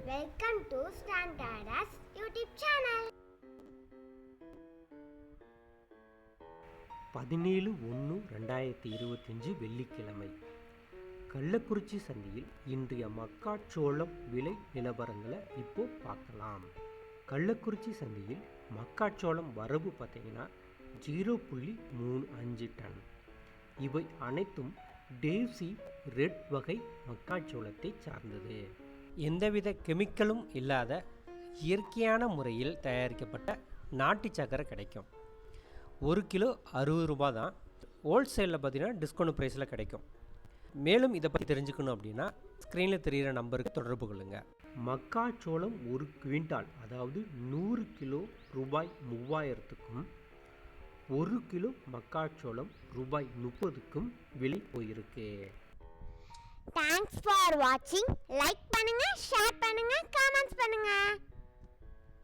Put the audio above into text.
Welcome to Standardas YouTube channel. 17/1/2025 வெள்ளிக்கிழமை கள்ளக்குறிச்சி சந்தையில் இன்றைய மக்காச்சோளம் விலை நிலவரங்களை இப்போ பார்க்கலாம். கள்ளக்குறிச்சி சந்தையில் மக்காச்சோளம் வரவு பார்த்தீங்கன்னா 0.35 டன். இவை அனைத்தும் டேவ்சி ரெட் வகை மக்காச்சோளத்தை சார்ந்தது. எந்தவித கெமிக்கலும் இல்லாத இயற்கையான முறையில் தயாரிக்கப்பட்ட நாட்டு சக்கரை கிடைக்கும். 1 கிலோ 60 ரூபா தான். ஹோல்சேலில் பார்த்தீங்கன்னா டிஸ்கவுண்ட் ப்ரைஸில் கிடைக்கும். மேலும் இதை பற்றி தெரிஞ்சுக்கணும் அப்படின்னா ஸ்க்ரீனில் தெரிகிற நம்பருக்கு தொடர்பு கொள்ளுங்கள். மக்காச்சோளம் 1 குவிண்டால் அதாவது 100 கிலோ ரூபாய் 3000க்கும் 1 கிலோ மக்காச்சோளம் ரூபாய் 30க்கும் விலை போயிருக்கு. Thanks for watching. Like பண்ணுங்க,